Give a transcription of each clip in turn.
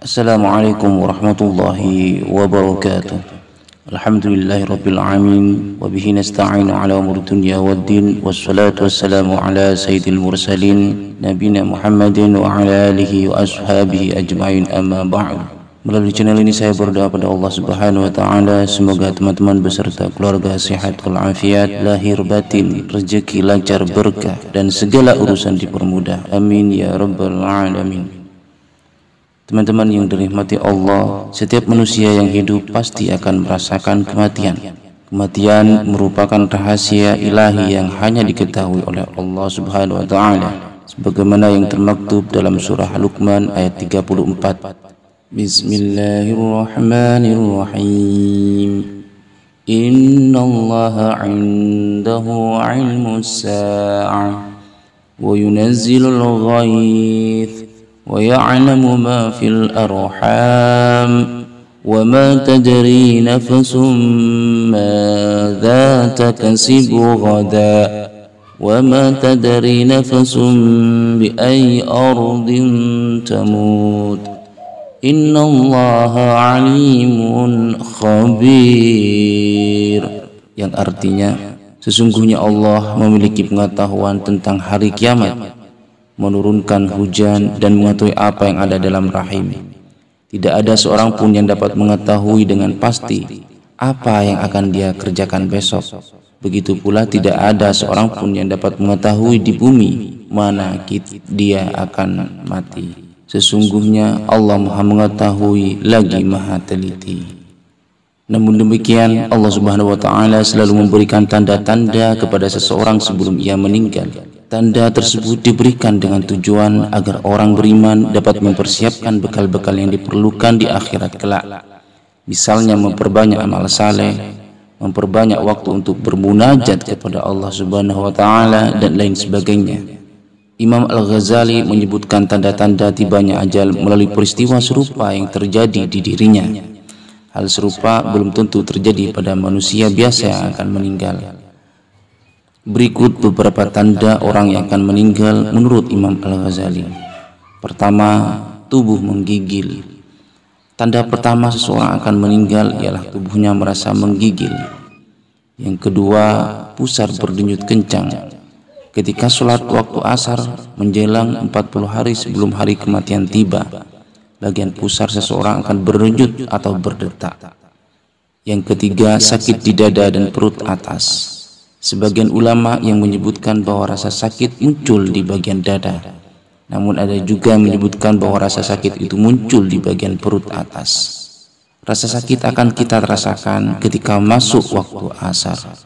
Assalamualaikum warahmatullahi wabarakatuh. Alhamdulillahirabbil alamin wa bihi nasta'inu ala umuri dunya waddin wassalatu wassalamu ala sayyidil mursalin nabiyina Muhammadin wa ala alihi wa ashabihi ajma'in, amma ba'd. Melalui channel ini saya berdoa pada Allah Subhanahu wa taala semoga teman-teman beserta keluarga sehat walafiat, lahir batin, rezeki lancar berkah dan segala urusan dipermudah. Amin ya rabbal alamin. Teman-teman yang dirahmati Allah, setiap manusia yang hidup pasti akan merasakan kematian. Kematian merupakan rahasia ilahi yang hanya diketahui oleh Allah Subhanahu wa taala, sebagaimana yang termaktub dalam surah Luqman ayat 34. Bismillahirrahmanirrahim. Innallaha 'indahu 'ilmus sa'ah wa yunazzilul ghaith wa ya'lamu ma fil arham wa ma tadri nafsun madza taksibu ghada wa ma tadri nafsun bi ayyi ardin tamut innallaha alimun khabir, yang artinya sesungguhnya Allah memiliki pengetahuan tentang hari kiamat, menurunkan hujan dan mengetahui apa yang ada dalam rahim. Tidak ada seorang pun yang dapat mengetahui dengan pasti apa yang akan dia kerjakan besok. Begitu pula tidak ada seorang pun yang dapat mengetahui di bumi mana dia akan mati. Sesungguhnya Allah Maha mengetahui lagi Maha teliti. Namun demikian, Allah Subhanahu wa taala selalu memberikan tanda-tanda kepada seseorang sebelum ia meninggal. Tanda tersebut diberikan dengan tujuan agar orang beriman dapat mempersiapkan bekal-bekal yang diperlukan di akhirat kelak. Misalnya memperbanyak amal saleh, memperbanyak waktu untuk bermunajat kepada Allah Subhanahu wa taala dan lain sebagainya. Imam Al-Ghazali menyebutkan tanda-tanda tibanya ajal melalui peristiwa serupa yang terjadi di dirinya. Hal serupa belum tentu terjadi pada manusia biasa yang akan meninggal. Berikut beberapa tanda orang yang akan meninggal menurut Imam Al-Ghazali. Pertama, tubuh menggigil. Tanda pertama seseorang akan meninggal ialah tubuhnya merasa menggigil. Yang kedua, pusar berdenyut kencang. Ketika sholat waktu asar menjelang 40 hari sebelum hari kematian tiba, bagian pusar seseorang akan berdenyut atau berdetak. Yang ketiga, sakit di dada dan perut atas. Sebagian ulama yang menyebutkan bahwa rasa sakit muncul di bagian dada, namun ada juga yang menyebutkan bahwa rasa sakit itu muncul di bagian perut atas. Rasa sakit akan kita rasakan ketika masuk waktu asar.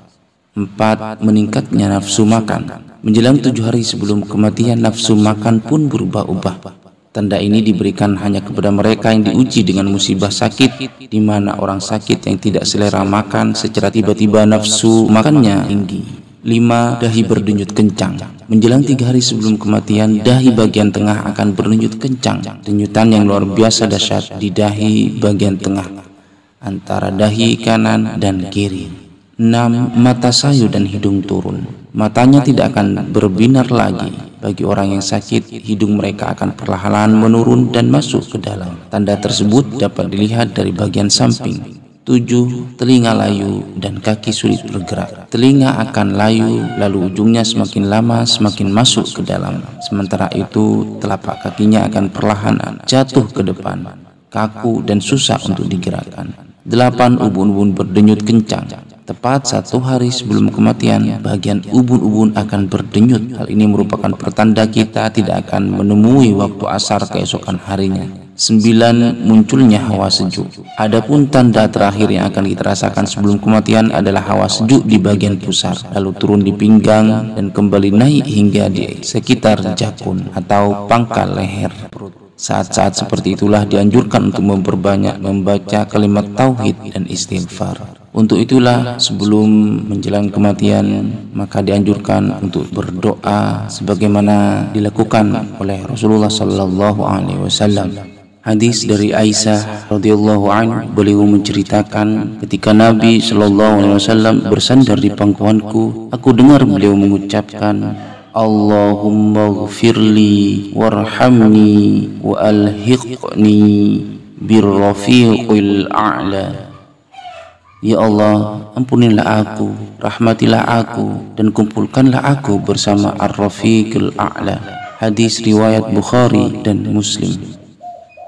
4. Meningkatnya nafsu makan. Menjelang 7 hari sebelum kematian, nafsu makan pun berubah-ubah. Tanda ini diberikan hanya kepada mereka yang diuji dengan musibah sakit, di mana orang sakit yang tidak selera makan secara tiba-tiba nafsu makannya tinggi. 5. Dahi berdenyut kencang. Menjelang 3 hari sebelum kematian, dahi bagian tengah akan berdenyut kencang. Denyutan yang luar biasa dahsyat di dahi bagian tengah antara dahi kanan dan kiri. 6. Mata sayu dan hidung turun. Matanya tidak akan berbinar lagi. Bagi orang yang sakit, hidung mereka akan perlahan menurun dan masuk ke dalam. Tanda tersebut dapat dilihat dari bagian samping. 7. Telinga layu dan kaki sulit bergerak. Telinga akan layu, lalu ujungnya semakin lama semakin masuk ke dalam. Sementara itu, telapak kakinya akan perlahan jatuh ke depan, kaku dan susah untuk digerakkan. 8. Ubun-ubun berdenyut kencang. Tepat 1 hari sebelum kematian, bagian ubun-ubun akan berdenyut. Hal ini merupakan pertanda kita tidak akan menemui waktu asar keesokan harinya. 9. Munculnya hawa sejuk. Adapun tanda terakhir yang akan kita rasakan sebelum kematian adalah hawa sejuk di bagian pusar, lalu turun di pinggang dan kembali naik hingga di sekitar jakun atau pangkal leher. Saat-saat seperti itulah dianjurkan untuk memperbanyak membaca kalimat tauhid dan istighfar. Untuk itulah sebelum menjelang kematian maka dianjurkan untuk berdoa sebagaimana dilakukan oleh Rasulullah sallallahu alaihi wasallam. Hadis dari Aisyah radhiyallahu anha, beliau menceritakan ketika Nabi sallallahu alaihi wasallam bersandar di pangkuanku, aku dengar beliau mengucapkan, Allahumma ghfirli warhamni wa alhiqni birrafiqil a'la. Ya Allah, ampunilah aku, rahmatilah aku, dan kumpulkanlah aku bersama Ar-Rafiqil A'la. Hadis riwayat Bukhari dan Muslim.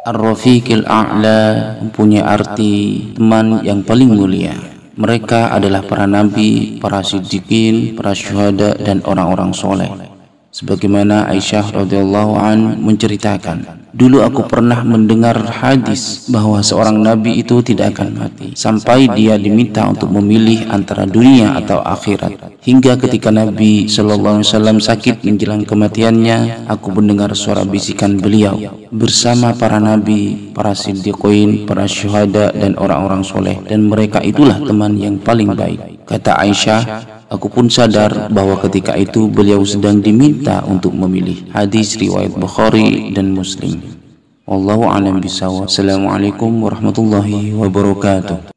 Ar-Rafiqil A'la mempunyai arti teman yang paling mulia. Mereka adalah para nabi, para siddiqin, para syuhada, dan orang-orang soleh. Sebagaimana Aisyah radhiyallahu an menceritakan, dulu aku pernah mendengar hadis bahwa seorang nabi itu tidak akan mati sampai dia diminta untuk memilih antara dunia atau akhirat. Hingga ketika Nabi sallallahu alaihi wasallam sakit menjelang kematiannya, aku mendengar suara bisikan beliau bersama para nabi, para siddiqin, para syuhada, dan orang-orang soleh, dan mereka itulah teman yang paling baik. Kata Aisyah, aku pun sadar bahwa ketika itu beliau sedang diminta untuk memilih. Hadis riwayat Bukhari dan Muslim. Wallahu a'lam bishawab. Assalamualaikum warahmatullahi wabarakatuh.